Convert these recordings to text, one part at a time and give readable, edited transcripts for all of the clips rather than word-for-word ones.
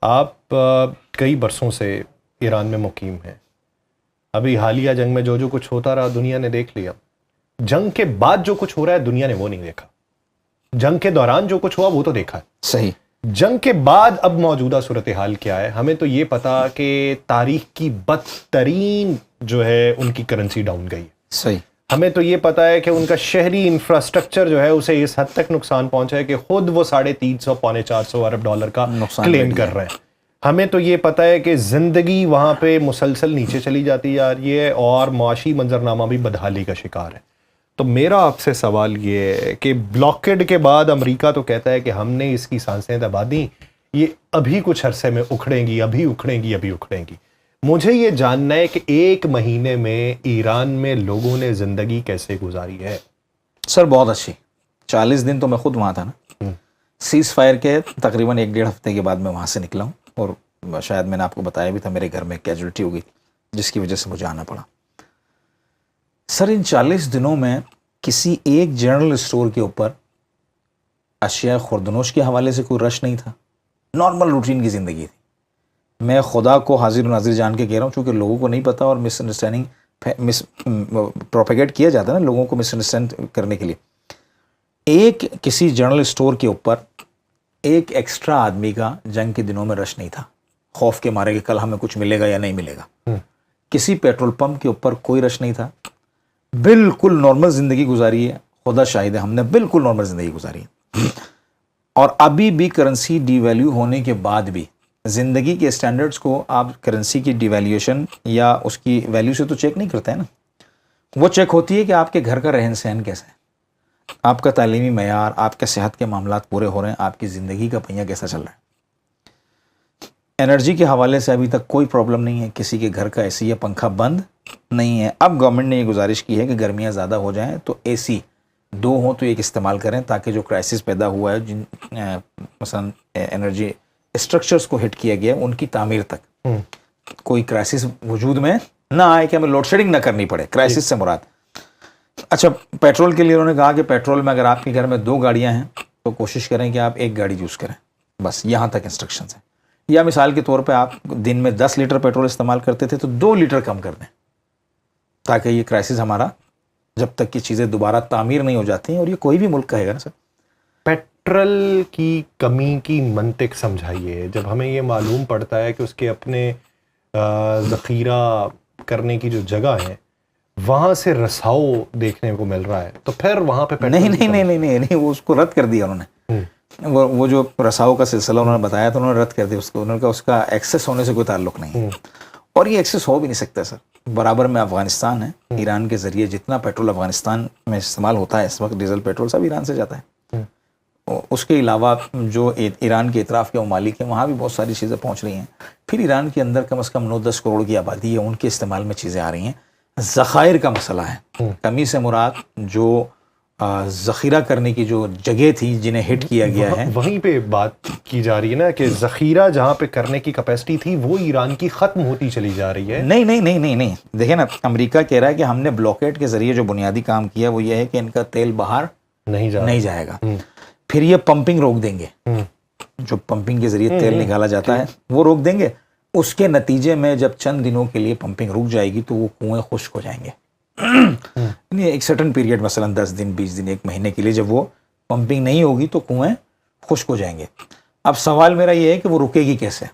آپ کئی برسوں سے ایران میں مقیم ہیں. ابھی حالیہ جنگ میں جو کچھ ہوتا رہا دنیا نے دیکھ لیا. جنگ کے بعد جو کچھ ہو رہا ہے دنیا نے وہ نہیں دیکھا. جنگ کے دوران جو کچھ ہوا وہ تو دیکھا ہے. صحیح. جنگ کے بعد اب موجودہ صورتحال کیا ہے؟ ہمیں تو یہ پتا کہ تاریخ کی بدترین جو ہے ان کی کرنسی ڈاؤن گئی ہے. صحیح. ہمیں تو یہ پتا ہے کہ ان کا شہری انفراسٹرکچر جو ہے اسے اس حد تک نقصان پہنچا ہے کہ خود وہ 350 پونے 400 ارب ڈالر کا کلیم کر رہے ہیں. ہمیں تو یہ پتا ہے کہ زندگی وہاں پہ مسلسل نیچے چلی جاتی جا رہی ہے اور معاشی منظرنامہ بھی بدحالی کا شکار ہے. تو میرا آپ سے سوال یہ ہے کہ بلاکڈ کے بعد امریکہ تو کہتا ہے کہ ہم نے اس کی سانسیں دبا دیں, یہ ابھی کچھ عرصے میں اکھڑیں گی, ابھی اکھڑیں گی. مجھے یہ جاننا ہے کہ 1 مہینے میں ایران میں لوگوں نے زندگی کیسے گزاری ہے؟ سر بہت اچھی. 40 دن تو میں خود وہاں تھا نا. سیز فائر کے تقریباً 1-1.5 ہفتے کے بعد میں وہاں سے نکلا ہوں, اور شاید میں نے آپ کو بتایا بھی تھا میرے گھر میں کیجولیٹی ہو گئی جس کی وجہ سے مجھے آنا پڑا. سر ان 40 دنوں میں کسی ایک جنرل اسٹور کے اوپر اشیاء خوردنوش کے حوالے سے کوئی رش نہیں تھا. نارمل روٹین کی زندگی تھی. میں خدا کو حاضر و ناظر جان کے کہہ رہا ہوں, چونکہ لوگوں کو نہیں پتا اور مس انڈرسٹینڈنگ پروپیگیٹ کیا جاتا ہے نا لوگوں کو مس انڈرسٹینڈ کرنے کے لیے. ایک کسی جنرل اسٹور کے اوپر ایک ایکسٹرا آدمی کا جنگ کے دنوں میں رش نہیں تھا, خوف کے مارے کہ کل ہمیں کچھ ملے گا یا نہیں ملے گا. کسی پیٹرول پمپ کے اوپر کوئی رش نہیں تھا. بالکل نارمل زندگی گزاری ہے. خدا شاہد ہے ہم نے بالکل نارمل زندگی گزاری ہے. اور ابھی بھی کرنسی ڈی ویلیو ہونے کے بعد بھی زندگی کے اسٹینڈرڈز کو آپ کرنسی کی ڈی ویلیوشن یا اس کی ویلیو سے تو چیک نہیں کرتے ہیں نا. وہ چیک ہوتی ہے کہ آپ کے گھر کا رہن سہن کیسا ہے, آپ کا تعلیمی معیار, آپ کے صحت کے معاملات پورے ہو رہے ہیں, آپ کی زندگی کا پہیہ کیسا چل رہا ہے. انرجی کے حوالے سے ابھی تک کوئی پرابلم نہیں ہے, کسی کے گھر کا اے سی یا پنکھا بند نہیں ہے. اب گورنمنٹ نے یہ گزارش کی ہے کہ گرمیاں زیادہ ہو جائیں تو اے سی 2 ہوں تو ایک استعمال کریں, تاکہ جو کرائسس پیدا ہوا ہے جن مثلا انرجی اسٹرکچرز کو ہٹ کیا گیا ان کی تعمیر تک کوئی کرائسس وجود میں نہ آئے, کہ ہمیں لوڈ شیڈنگ نہ کرنی پڑے. کرائسس سے مراد اچھا پیٹرول کے لیے انہوں نے کہا کہ پیٹرول میں اگر آپ کے گھر میں 2 گاڑیاں ہیں تو کوشش کریں کہ آپ 1 گاڑی یوز کریں, بس یہاں تک انسٹرکشنز ہیں. یا مثال کے طور پہ آپ دن میں 10 لیٹر پیٹرول استعمال کرتے تھے تو 2 لیٹر کم کر دیں, تاکہ یہ کرائسس ہمارا جب تک کہ چیزیں دوبارہ تعمیر نہیں ہو جاتی ہیں, اور یہ کوئی بھی ملک کہے گا نا سر. پیٹرول کی کمی کی منطق سمجھائیے. جب ہمیں یہ معلوم پڑتا ہے کہ اس کے اپنے ذخیرہ کرنے کی جو جگہ ہے وہاں سے رساؤ دیکھنے کو مل رہا ہے, تو پھر وہاں پہ نہیں وہ اس کو رد کر دیا انہوں نے. وہ جو رساؤ کا سلسلہ انہوں نے بتایا تو انہوں نے رد کر دیا اس کو. انہوں نے کہا اس کا ایکسیس ہونے سے کوئی تعلق نہیں ہے, اور یہ ایکسیس ہو بھی نہیں سکتا سر. برابر میں افغانستان ہے, ایران کے ذریعے جتنا پیٹرول افغانستان میں استعمال ہوتا ہے اس وقت ڈیزل پیٹرول سب ایران سے جاتا ہے. اس کے علاوہ جو ایران کے اطراف کے ممالک ہیں وہاں بھی بہت ساری چیزیں پہنچ رہی ہیں. پھر ایران کے اندر کم از کم 9-10 کروڑ کی آبادی ہے, ان کے استعمال میں چیزیں آ رہی ہیں. ذخائر کا مسئلہ ہے. کمی سے مراد جو ذخیرہ کرنے کی جو جگہ تھی جنہیں ہٹ کیا گیا ہے, وہیں پہ بات کی جا رہی ہے نا کہ ذخیرہ جہاں پہ کرنے کی کیپیسٹی تھی وہ ایران کی ختم ہوتی چلی جا رہی ہے. نہیں دیکھیں نا, امریکہ کہہ رہا ہے کہ ہم نے بلاکیڈ کے ذریعے جو بنیادی کام کیا وہ یہ ہے کہ ان کا تیل باہر نہیں جائے گا. پھر یہ پمپنگ روک دیں گے, جو پمپنگ کے ذریعے تیل نکالا جاتا ہے وہ روک دیں گے. اس کے نتیجے میں جب چند دنوں کے لیے پمپنگ رک جائے گی تو وہ کنویں خشک ہو جائیں گے. ایک سرٹن پیریڈ مثلا 10 دن 20 دن 1 مہینے کے لیے جب وہ پمپنگ نہیں ہوگی تو کنویں خشک ہو جائیں گے. اب سوال میرا یہ ہے کہ وہ رکے گی کیسے؟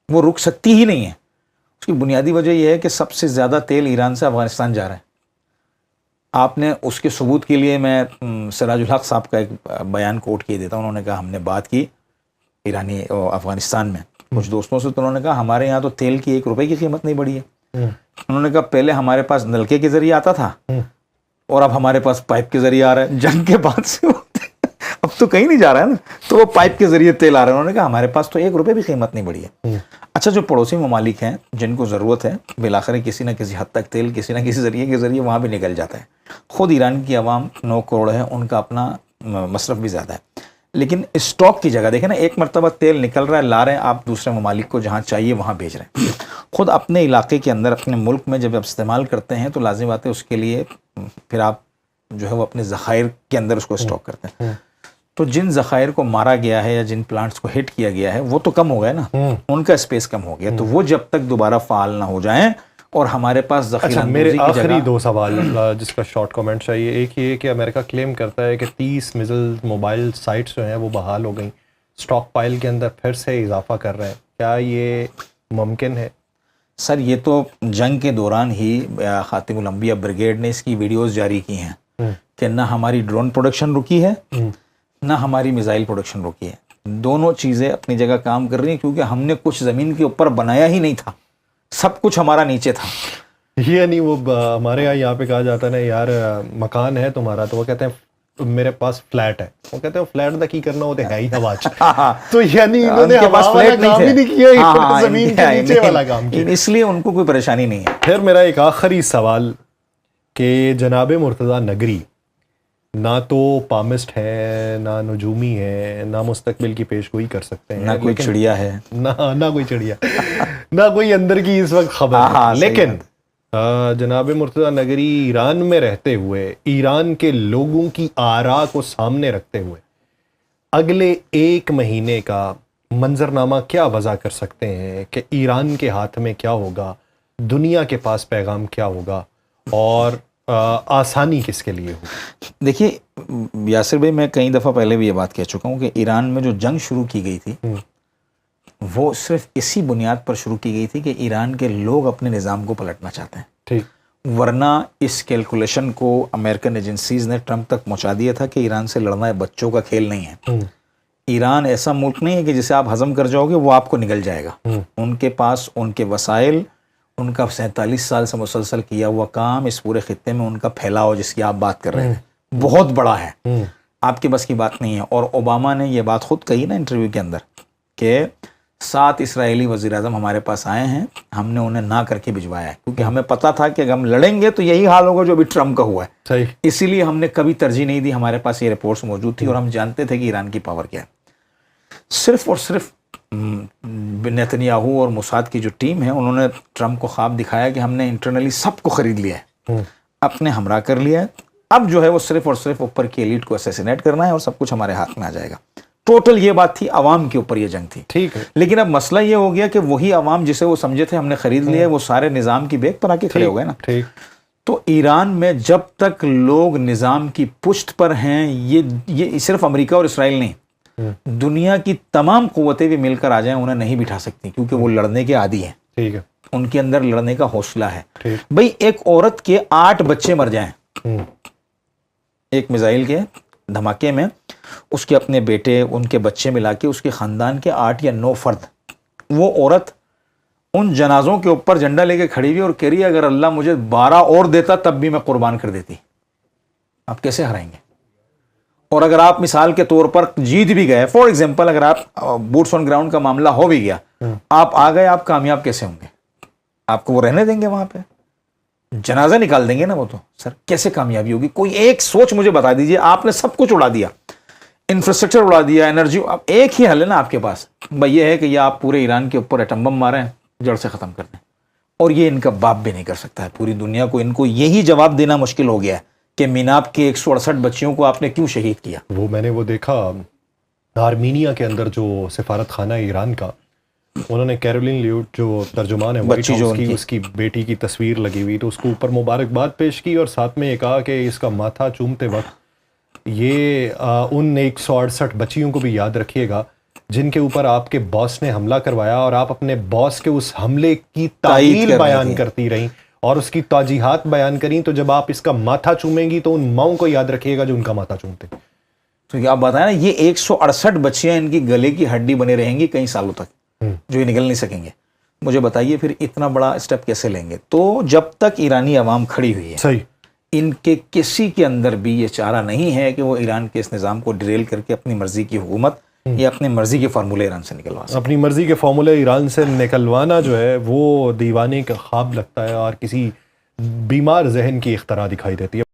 وہ رک سکتی ہی نہیں ہے. اس کی بنیادی وجہ یہ ہے کہ سب سے زیادہ تیل ایران سے افغانستان جا رہا ہے. آپ نے اس کے ثبوت کے لیے میں سراج الحق صاحب کا ایک بیان کوٹ کیے دیتا ہوں. انہوں نے کہا ہم نے بات کی ایرانی افغانستان میں کچھ دوستوں سے, تو انہوں نے کہا ہمارے یہاں تو تیل کی 1 روپے کی قیمت نہیں بڑھی ہے. انہوں نے کہا پہلے ہمارے پاس نلکے کے ذریعے آتا تھا اور اب ہمارے پاس پائپ کے ذریعے آ رہا ہے. جنگ کے بعد سے اب تو کہیں نہیں جا رہا ہے نا, تو وہ پائپ کے ذریعے تیل آ رہا ہے. انہوں نے کہا ہمارے پاس تو 1 روپے بھی قیمت نہیں بڑھی ہے. اچھا جو پڑوسی ممالک ہیں جن کو ضرورت ہے بالآخر کسی نہ کسی حد تک تیل کسی نہ کسی ذریعے کے ذریعے وہاں بھی نکل جاتا ہے. خود ایران کی عوام 9 کروڑ ہے, ان کا اپنا مصرف بھی زیادہ ہے. لیکن اسٹاک کی جگہ دیکھیں نا, ایک مرتبہ تیل نکل رہا ہے, لا رہے ہیں آپ دوسرے ممالک کو جہاں چاہیے وہاں بھیج رہے ہیں. خود اپنے علاقے کے اندر اپنے ملک میں جب آپ استعمال کرتے ہیں تو لازم بات ہے اس کے لیے پھر آپ جو ہے وہ اپنے ذخائر کے اندر اس کو اسٹاک کرتے ہیں. تو جن ذخائر کو مارا گیا ہے یا جن پلانٹس کو ہٹ کیا گیا ہے وہ تو کم ہو گئے نا, ان کا اسپیس کم ہو گیا, تو وہ جب تک دوبارہ فعال نہ ہو جائیں اور ہمارے پاس ذخیرہ میرے آخری 2 سوال جس کا شارٹ کمنٹ چاہیے. ایک یہ کہ امریکہ کلیم کرتا ہے کہ 30 میزل موبائل سائٹس جو ہیں وہ بحال ہو گئیں, اسٹاک پائل کے اندر پھر سے اضافہ کر رہے ہیں, کیا یہ ممکن ہے؟ سر یہ تو جنگ کے دوران ہی خاتم الانبیاء بریگیڈ نے اس کی ویڈیوز جاری کی ہیں کہ نہ ہماری ڈرون پروڈکشن رکی ہے نہ ہماری میزائل پروڈکشن رکی ہے, دونوں چیزیں اپنی جگہ کام کر رہی ہیں, کیونکہ ہم نے کچھ زمین کے اوپر بنایا ہی نہیں تھا, سب کچھ ہمارا نیچے تھا. یعنی وہ ہمارے یہاں پہ کہا جاتا ہے نا یار مکان ہے تمہارا, تو وہ کہتے ہیں میرے پاس فلیٹ ہے, وہ کہتے ہیں فلیٹ دا کی کرنا ہوتے ہے ہی ہوا, تو یعنی انہوں نے ہوا والا کام ہی نہیں کیا, زمین کے نیچے والا کام کیا, اس لیے ان کو کوئی پریشانی نہیں ہے. پھر میرا ایک آخری سوال کہ جناب مرتضیٰ نگری نہ تو پامسٹ ہے, نہ نجومی ہے, نہ مستقبل کی پیش گوئی کر سکتے ہیں, نہ کوئی چڑیا ہے, نہ کوئی چڑیا, نہ کوئی اندر کی اس وقت خبر ہے, لیکن جناب مرتضیٰ نگری ایران میں رہتے ہوئے ایران کے لوگوں کی آراء کو سامنے رکھتے ہوئے اگلے 1 مہینے کا منظرنامہ کیا وضع کر سکتے ہیں کہ ایران کے ہاتھ میں کیا ہوگا, دنیا کے پاس پیغام کیا ہوگا اور آسانی کس کے لیے ہوگی؟ دیکھیے یاسر بھائی, میں کئی دفعہ پہلے بھی یہ بات کہہ چکا ہوں کہ ایران میں جو جنگ شروع کی گئی تھی وہ صرف اسی بنیاد پر شروع کی گئی تھی کہ ایران کے لوگ اپنے نظام کو پلٹنا چاہتے ہیں. ٹھیک, ورنہ اس کیلکولیشن کو امریکن ایجنسیز نے ٹرمپ تک پہنچا دیا تھا کہ ایران سے لڑنا بچوں کا کھیل نہیں ہے. ایران ایسا ملک نہیں ہے کہ جسے آپ ہضم کر جاؤ گے وہ آپ کو نگل جائے گا. ان کے پاس ان کے وسائل, ان کا 47 سال سے مسلسل کیا ہوا کام, اس پورے خطے میں ان کا پھیلاؤ جس کی آپ بات کر رہے ہیں بہت بڑا ہے, آپ کے بس کی بات نہیں ہے. اور اوباما نے یہ بات خود کہی نا انٹرویو کے اندر کہ 7 اسرائیلی وزیر اعظم ہمارے پاس آئے ہیں, ہم نے انہیں نہ کر کے بھجوایا ہے, کیونکہ ہمیں پتا تھا کہ اگر ہم لڑیں گے تو یہی حال ہوگا جو ابھی ٹرمپ کا ہوا ہے. صحیح, اسی لیے ہم نے کبھی ترجیح نہیں دی, ہمارے پاس یہ رپورٹس موجود تھی اور ہم جانتے تھے کہ ایران کی پاور کیا ہے. صرف اور صرف نیتنیاہو اور موساد کی جو ٹیم ہے انہوں نے ٹرمپ کو خواب دکھایا کہ ہم نے انٹرنلی سب کو خرید لیا ہے, اپنے ہمراہ کر لیا ہے, اب جو ہے وہ صرف اور صرف اوپر کی ایلیٹ کو اسیسینیٹ کرنا ہے اور سب کچھ ہمارے ہاتھ میں آ جائے گا. ٹوٹل یہ بات تھی, عوام کے اوپر یہ جنگ تھی. ٹھیک ہے, لیکن اب مسئلہ یہ ہو گیا کہ وہی عوام جسے وہ سمجھے تھے ہم نے خرید لیا ہے, وہ سارے نظام کی بیک پر آ کے کھڑے ہو گئے نا. ٹھیک, تو ایران میں جب تک لوگ نظام کی پشت پر ہیں, یہ صرف امریکہ اور اسرائیل نہیں, دنیا کی تمام قوتیں بھی مل کر آ جائیں انہیں نہیں بٹھا سکتی, کیونکہ وہ لڑنے کے عادی ہیں. ٹھیک ہے, ان کے اندر لڑنے کا حوصلہ ہے. بھئی ایک عورت کے 8 بچے مر جائیں ایک میزائل کے دھماکے میں, اس کے اپنے بیٹے, ان کے بچے ملا کے اس کے خاندان کے 8 یا 9 فرد, وہ عورت ان جنازوں کے اوپر جھنڈا لے کے کھڑی ہوئی اور کہہ رہی ہے اگر اللہ مجھے 12 اور دیتا تب بھی میں قربان کر دیتی. آپ کیسے ہرائیں گے؟ اور اگر آپ مثال کے طور پر جیت بھی گئے, فار ایگزامپل اگر آپ بوٹس آن گراؤنڈ کا معاملہ ہو بھی گیا, آپ آ گئے, آپ کامیاب کیسے ہوں گے؟ آپ کو وہ رہنے دیں گے وہاں پہ؟ جنازہ نکال دیں گے نا وہ تو. سر کیسے کامیابی ہوگی؟ کوئی ایک سوچ مجھے بتا دیجئے. آپ نے سب کچھ اڑا دیا, انفراسٹرکچر اڑا دیا, انرجی. اب ایک ہی حل ہے نا آپ کے پاس, بھائی یہ ہے کہ یہ آپ پورے ایران کے اوپر ایٹم بم ماریں, جڑ سے ختم کر دیں. اور یہ ان کا باپ بھی نہیں کر سکتا ہے. پوری دنیا کو ان کو یہی جواب دینا مشکل ہو گیا ہے کہ میناب کے 168 بچیوں کو آپ نے کیوں شہید کیا. وہ میں نے وہ دیکھا آرمینیا کے اندر جو سفارت خانہ ایران کا, انہوں نے کیرولین لیوٹ جو ترجمان ہے وائٹ ہاؤس کی, اس کی بیٹی کی تصویر لگی ہوئی, تو اس کو اوپر مبارکباد پیش کی اور ساتھ میں یہ کہا کہ اس کا ماتھا چومتے وقت یہ ان 168 بچیوں کو بھی یاد رکھیے گا جن کے اوپر آپ کے باس نے حملہ کروایا اور آپ اپنے باس کے اس حملے کی تعویل بیان کرتی رہیں اور اس کی توجیحات بیان کریں, تو جب آپ اس کا ماتھا چومیں گی تو ان ماؤں کو یاد رکھیے گا جو ان کا ماتھا چومتے. تو یہ آپ بتائیں نا, یہ 168 بچیاں ان کی گلے کی ہڈی بنے رہیں گی کئی سالوں تک, جو یہ نکل نہیں سکیں گے. مجھے بتائیے پھر اتنا بڑا اسٹیپ کیسے لیں گے؟ تو جب تک ایرانی عوام کھڑی ہوئی ہے, صحیح, ان کے کسی کے اندر بھی یہ چارہ نہیں ہے کہ وہ ایران کے اس نظام کو ڈریل کر کے اپنی مرضی کی حکومت یا اپنی مرضی کے فارمولے ایران سے نکلوا سکتے. اپنی مرضی کے فارمولے ایران سے نکلوانا جو ہے وہ دیوانے کا خواب لگتا ہے اور کسی بیمار ذہن کی اختراع دکھائی دیتی ہے.